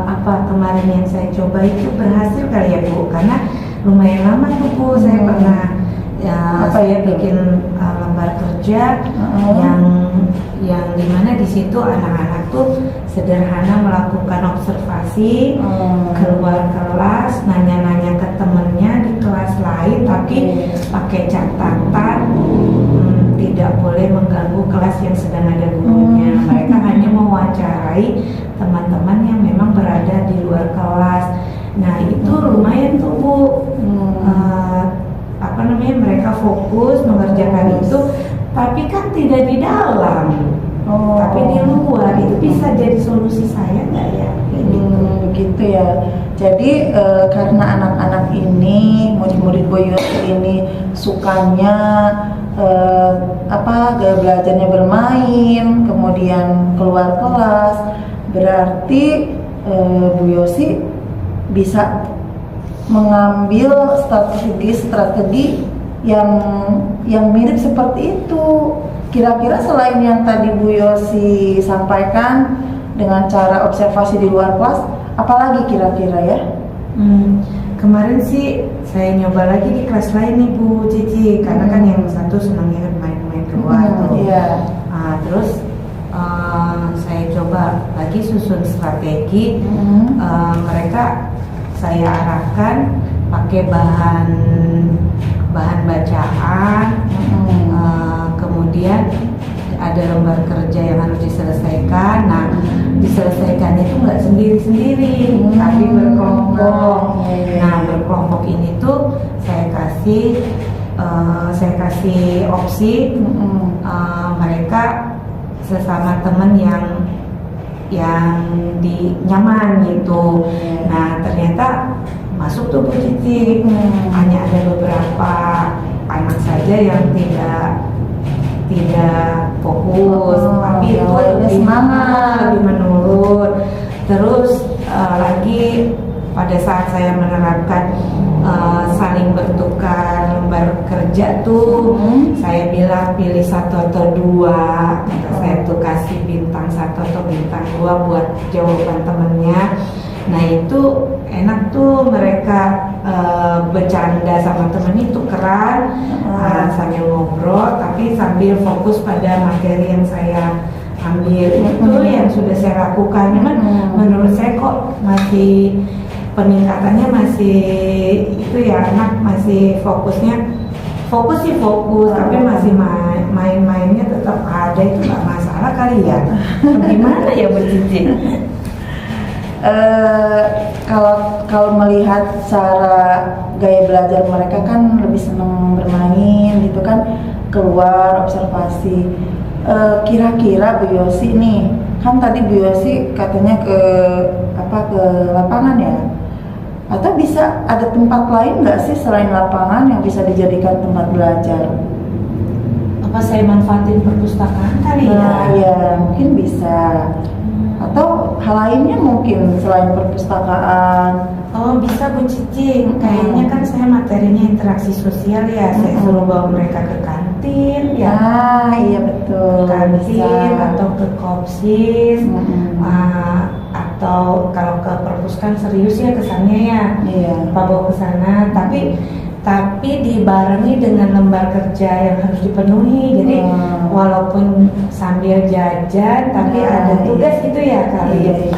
S2: Apa kemarin yang saya coba itu berhasil kali ya Bu? Karena lumayan lama tuh Bu, saya pernah saya bikin lembar kerja yang dimana di situ anak-anak tuh sederhana melakukan observasi, keluar kelas, nanya-nanya ke temennya di kelas lain, tapi pakai catatan, tidak boleh mengganggu kelas yang sedang ada gurunya. Mereka hanya mewawancarai teman-teman yang memang berada di luar kelas. Nah itu lumayan tuh Bu, mereka fokus mengerjakan itu tapi kan tidak di dalam,
S1: Oh.
S2: tapi di luar. Itu bisa jadi solusi saya nggak ya?
S1: Begitu ya. Jadi karena anak-anak ini, murid-murid Bu Yosi ini sukanya gaya belajarnya bermain, kemudian keluar kelas, berarti Bu Yosi bisa mengambil strategi yang mirip seperti itu. Kira-kira selain yang tadi Bu Yosi sampaikan dengan cara observasi di luar kelas, apalagi kira-kira ya?
S2: Kemarin sih saya nyoba lagi di kelas lain nih Bu Cici, karena kan yang satu senangnya kan main-main keluar tuh.
S1: Iya.
S2: Terus saya coba lagi susun strategi. Mereka saya arahkan pakai bahan bacaan, kemudian ada lembar kerja yang harus diselesaikan. Nah, diselesaikannya itu nggak sendiri-sendiri, tapi berkelompok. Nah, berkelompok ini tuh saya kasih opsi mereka sesama temen yang nyaman gitu. Nah, ternyata masuk tuh Bu Cici. Hanya ada beberapa anak saja yang tidak fokus, tapi itu lebih semangat, lebih menurut. Terus lagi pada saat saya menerapkan saling bertukar lembar kerja tuh, saya bilang pilih 1 atau 2. Saya tuh kasih bintang 1 atau bintang 2 buat jawaban temennya. Nah, itu enak tuh mereka bercanda sama temen itu keren, sambil ngobrol tapi sambil fokus pada materi yang saya ambil. Itu yang sudah saya lakukan. Memang menurut saya kok masih peningkatannya masih itu ya, anak masih fokus tapi masih main-mainnya tetap ada. Itu nggak masalah kali ya? Gimana ya Bu Cici?
S1: Kalau melihat cara gaya belajar mereka kan lebih senang bermain gitu kan, keluar observasi. Kira-kira Bu Yosi nih, kan tadi Bu Yosi katanya ke lapangan ya, atau bisa ada tempat lain nggak sih selain lapangan yang bisa dijadikan tempat belajar?
S2: Apa saya manfaatin perpustakaan kali ya?
S1: Nah, ya mungkin bisa. Atau hal lainnya mungkin selain perpustakaan.
S2: Oh, bisa Bu Cici. Kayaknya kan saya materinya interaksi sosial ya. Saya suruh bawa mereka ke kantin ya.
S1: Iya betul.
S2: Kantin
S1: bisa.
S2: atau ke kopsis. Atau kalau ke perpustakaan serius ya kesannya ya.
S1: Iya.
S2: Pak bawa ke sana, tapi dibarengi dengan lembar kerja yang harus dipenuhi. Jadi walaupun sambil jajan tapi ada tugas itu ya kali.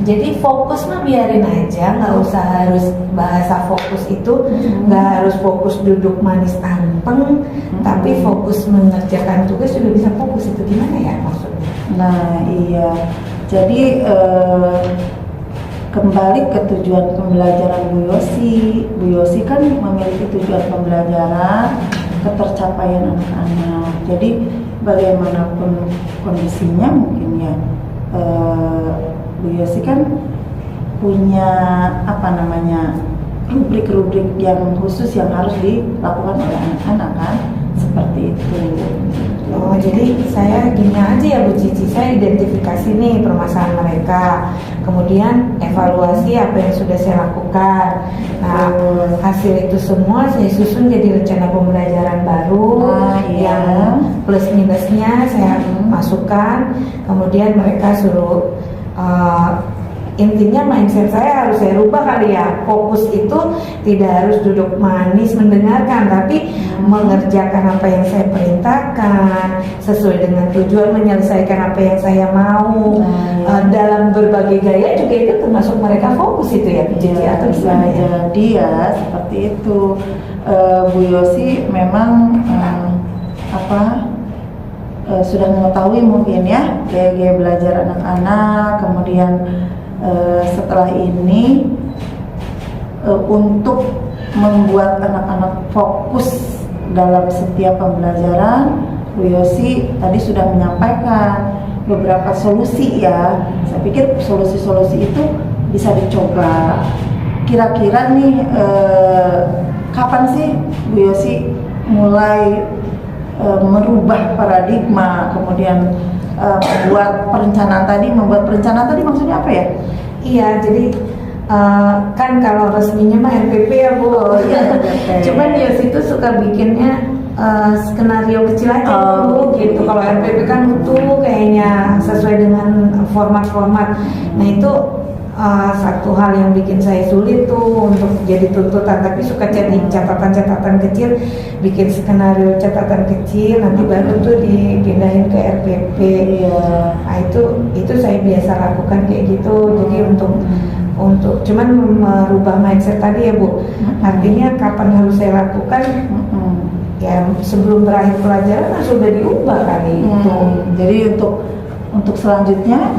S2: Jadi fokus mah biarin aja, nggak usah harus bahasa fokus itu, nggak harus fokus duduk manis anteng, tapi fokus mengerjakan tugas juga bisa fokus. Itu gimana ya maksudnya?
S1: Nah iya, jadi kembali ke tujuan pembelajaran Bu Yosi. Bu Yosi kan memiliki tujuan pembelajaran ketercapaian anak-anak. Jadi bagaimanapun kondisinya mungkin ya, Bu Yosi kan punya rubrik-rubrik yang khusus yang harus dilakukan oleh anak-anak kan, seperti itu.
S2: Oh, jadi saya gini aja ya Bu Cici, saya identifikasi nih permasalahan mereka, kemudian evaluasi apa yang sudah saya lakukan. Nah, hasil itu semua saya susun jadi rencana pembelajaran baru yang plus minusnya saya masukkan, kemudian mereka suruh intinya mindset saya harus saya rubah kali ya. Fokus itu tidak harus duduk manis mendengarkan, tapi mengerjakan apa yang saya perintahkan sesuai dengan tujuan, menyelesaikan apa yang saya mau. Dalam berbagai gaya juga itu termasuk mereka fokus itu ya, atau
S1: bisa jadi ya seperti itu. Bu Yosi memang sudah mengetahui mungkin ya gaya-gaya belajar anak-anak, kemudian setelah ini untuk membuat anak-anak fokus dalam setiap pembelajaran Bu Yosi tadi sudah menyampaikan beberapa solusi ya. Saya pikir solusi-solusi itu bisa dicoba. Kira-kira nih kapan sih Bu Yosi mulai merubah paradigma, kemudian membuat perencanaan tadi maksudnya apa ya?
S2: Iya, jadi kan kalau resminya mah RPP ya Bu.
S1: Oh, iya, RPP.
S2: Cuman Yosi itu suka bikinnya skenario kecil aja Bu, gitu. Kalau RPP kan utuh kayaknya sesuai dengan format-format. Nah itu satu hal yang bikin saya sulit tuh untuk jadi tuntutan, tapi suka jadi catatan-catatan kecil, bikin skenario catatan kecil, nanti baru tuh dipindahin ke RPP.
S1: Iya.
S2: Nah itu saya biasa lakukan kayak gitu. Jadi untuk cuman merubah mindset tadi ya Bu. Artinya kapan harus saya lakukan? Ya sebelum berakhir pelajaran sudah diubah kali itu.
S1: Jadi untuk selanjutnya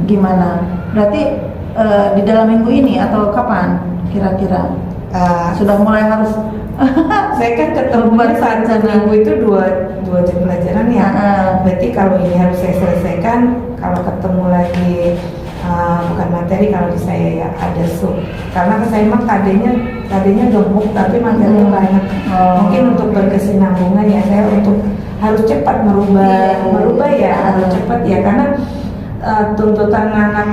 S1: gimana? Berarti di dalam minggu ini atau kapan kira-kira sudah mulai harus
S2: saya kan ketemu saat minggu itu dua jam pelajaran ya. Berarti kalau ini harus saya selesaikan, kalau ketemu lagi bukan materi, kalau di saya ya ada sub, karena saya emang tadinya gemuk tapi materinya banyak. Mungkin untuk berkesinambungan ya saya harus cepat merubah ya, harus cepat ya, karena tuntutan anak,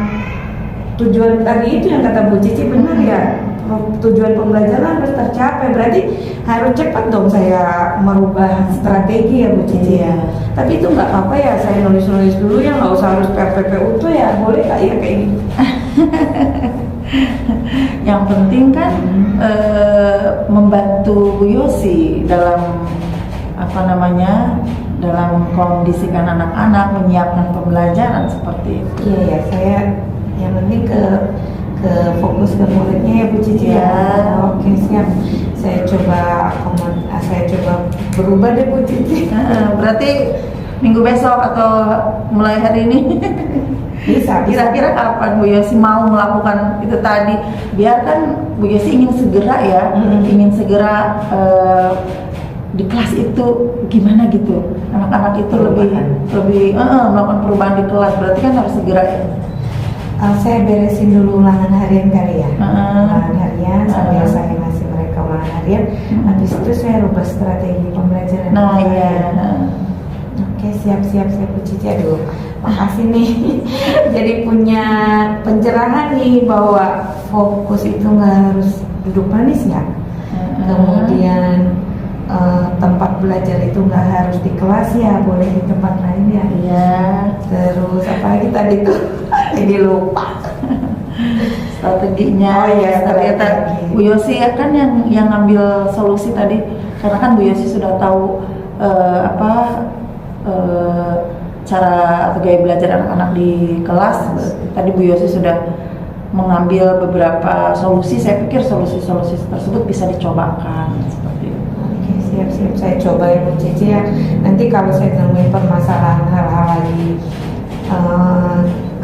S2: tujuan tadi itu yang kata Bu Cici benar ya, tujuan pembelajaran harus tercapai, berarti harus cepat dong saya merubah strategi ya Bu Cici ya. Tapi itu nggak apa-apa ya, saya nulis dulu ya, nggak usah harus PPP utuh ya, boleh nggak ya kayak gitu?
S1: Yang penting kan membantu Bu Yosi dalam dalam kondisikan anak-anak, menyiapkan pembelajaran seperti itu.
S2: Iya ya, saya yang penting ke fokus ke muridnya ya Bu Cici ya. Oke siap, saya coba berubah deh Bu Cici.
S1: Berarti minggu besok atau mulai hari ini
S2: bisa.
S1: Kira-kira kapan Bu Yosi mau melakukan itu tadi? Biarkan Bu Yosi ingin segera ya, ingin segera di kelas itu gimana gitu, anak-anak itu lebih melakukan perubahan di kelas, berarti kan harus segera ya.
S2: Saya beresin dulu ulangan harian kali ya, ulangan harian sambil saya ngasih mereka ulangan harian. Habis itu saya rubah strategi pembelajaran.
S1: Nah iya.
S2: Oke siap Bu Cici. Aduh, makasih nih. Jadi punya pencerahan nih bahwa fokus itu nggak harus duduk manis ya. Kemudian tempat belajar itu nggak harus di kelas ya, boleh di tempat lain ya.
S1: Iya.
S2: Terus apa lagi tadi tuh? Jadi lupa
S1: strateginya.
S2: Oh iya,
S1: ternyata Bu Yosi ya kan yang ngambil solusi tadi, karena kan Bu Yosi sudah tahu cara atau gaya belajar anak-anak di kelas. Tadi Bu Yosi sudah mengambil beberapa solusi. Saya pikir solusi-solusi tersebut bisa dicobakan seperti itu.
S2: Oke, siap, saya coba ya Bu Cici ya. Nanti kalau saya nemuin permasalahan hal-hal lagi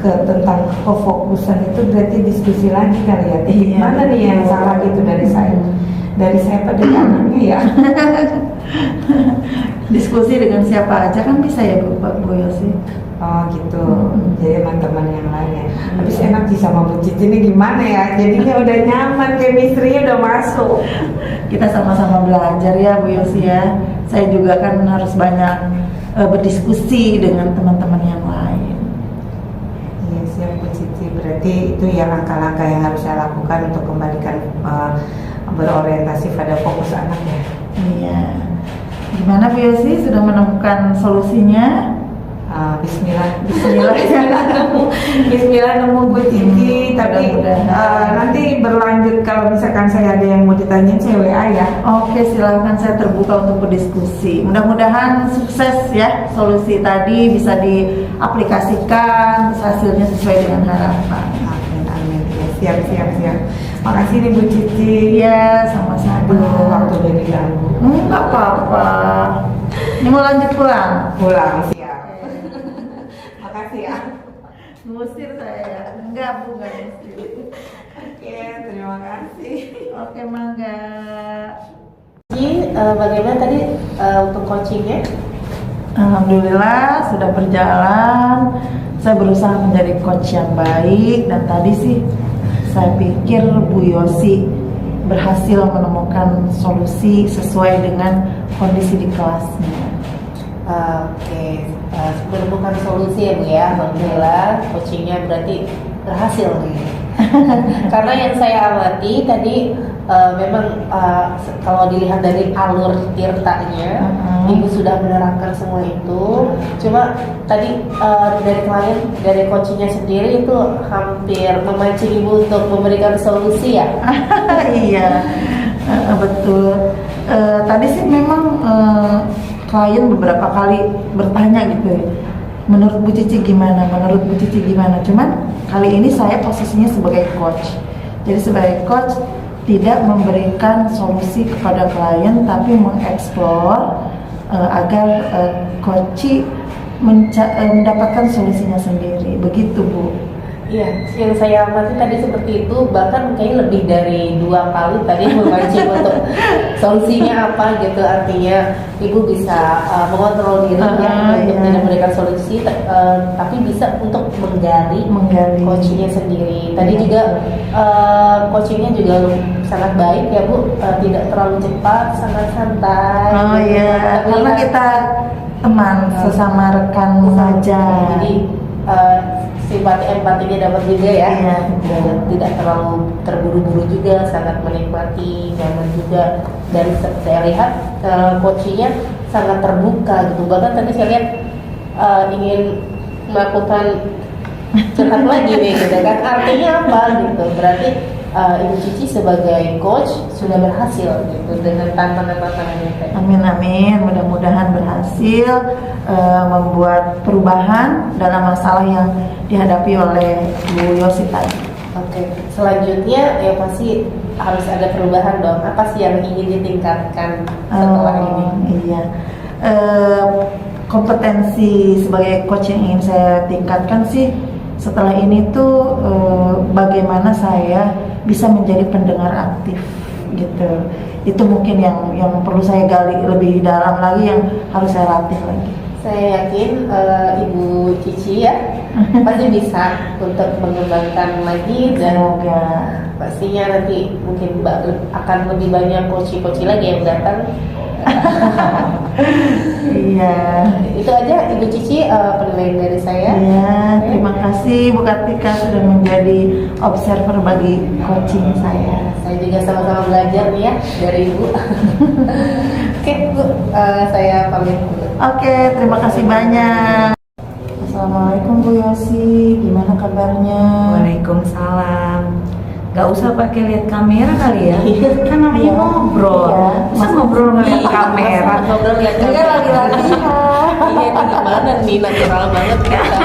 S2: tentang kefokusan itu, berarti diskusi lagi kali ya. Gimana nih yang salah gitu dari saya? Dari saya pada anaknya ya.
S1: Diskusi dengan siapa aja kan bisa ya Bu Yosi.
S2: Oh gitu. Jadi teman-teman yang lain ya. Habis enak sih sama Bu Cici ini gimana ya? Jadinya udah nyaman, chemistry-nya udah masuk.
S1: Kita sama-sama belajar ya Bu Yosi ya. Saya juga kan harus banyak berdiskusi dengan teman-teman yang lain.
S2: Iya siap Bu Cici. Berarti itu ya langkah-langkah yang harus saya lakukan untuk kembalikan berorientasi pada fokus anak ya.
S1: Iya. Gimana Bu Yosi, sudah menemukan solusinya?
S2: Bismillah nemu Bu Cici. Tapi nanti berlanjut kalau misalkan saya ada yang mau ditanyain, saya WA ya.
S1: Oke, silakan, saya terbuka untuk berdiskusi. Mudah-mudahan sukses ya, solusi tadi bisa diaplikasikan, hasilnya sesuai dengan harapan.
S2: Amin. Ya, siap. Makasih nih Bu Cici.
S1: Iya, sama-sama.
S2: Waktu udah diganggu.
S1: Nggak apa-apa. Ini mau lanjut pulang?
S2: Pulang siap. Makasih ya.
S1: Ngusir saya? Enggak Bu, nggak ngusir.
S2: Oke, terima kasih.
S1: Oke, mangga.
S3: Ini bagaimana tadi untuk coachingnya?
S1: Alhamdulillah sudah berjalan. Saya berusaha menjadi coach yang baik, dan tadi sih saya pikir Bu Yosi berhasil menemukan solusi sesuai dengan kondisi di kelasnya.
S3: Oke, menemukan solusi ya Bu ya. Alhamdulillah coachingnya berarti berhasil nih. Karena yang saya amati tadi memang kalau dilihat dari alur tirtanya, Ibu sudah menerapkan semua itu. Cuma tadi dari klien, dari coachingnya sendiri itu hampir memancing Ibu untuk memberikan solusi ya.
S1: Iya, betul. Tadi sih memang klien beberapa kali bertanya gitu ya, menurut Bu Cici gimana, menurut Bu Cici gimana. Cuman kali ini saya posisinya sebagai coach. Jadi sebagai coach tidak memberikan solusi kepada klien, tapi mengeksplor agar coach mendapatkan solusinya sendiri. Begitu Bu.
S3: Iya, yang saya amati tadi seperti itu, bahkan kayaknya lebih dari 2 kali tadi memancing untuk solusinya apa gitu. Artinya Ibu bisa mengontrol diri ya untuk tidak memberikan solusi, tapi bisa untuk menggali coachingnya sendiri. Tadi juga coachingnya juga sangat baik ya Bu, tidak terlalu cepat, sangat santai.
S1: Oh iya, karena kita teman sesama rekan mengajar.
S3: Jadi simpati empatinya dapat juga ya.
S1: Iya,
S3: tidak terlalu terburu-buru juga, sangat menikmati, nyaman juga. Dan saya lihat coachingnya sangat terbuka gitu. Bahkan tadi saya lihat ingin melakukan curhat lagi nih gitu kan. Artinya apa gitu? Berarti Ibu Cici sebagai coach sudah berhasil gitu dengan tantangan-tantangannya tadi.
S1: Amin, mudah-mudahan berhasil membuat perubahan dalam masalah yang dihadapi oleh Bu Yosi tadi.
S3: Oke, selanjutnya ya pasti harus ada perubahan dong. Apa sih yang ingin ditingkatkan setelah ini?
S1: Iya, kompetensi sebagai coach yang ingin saya tingkatkan sih setelah ini tuh bagaimana saya bisa menjadi pendengar aktif gitu. Itu mungkin yang perlu saya gali lebih dalam lagi, yang harus saya latih lagi.
S3: Saya yakin Ibu Cici ya pasti bisa untuk mengembangkan lagi, dan
S1: Semoga.
S3: pastinya nanti mungkin akan lebih banyak coach-coach lagi yang datang.
S1: Iya.
S3: Itu aja Ibu Cici penilaian dari saya.
S1: Iya, terima kasih Bu Kartika sudah menjadi observer bagi coaching saya.
S3: Saya juga sama-sama belajar nih ya dari Ibu. Oke Bu, saya pamit dulu.
S1: Oke, terima kasih banyak. Assalamualaikum Bu Yosi, gimana kabarnya?
S2: Waalaikumsalam. Gak usah pakai lihat kamera kali ya, kan namanya
S1: Iya.
S2: ngobrol.
S1: Iya.
S2: Masa ngobrol ngeliat kamera?
S3: Ngobrol lihat
S1: Ini lagi latihan.
S3: Iya, ini gimana nih, natural banget kita.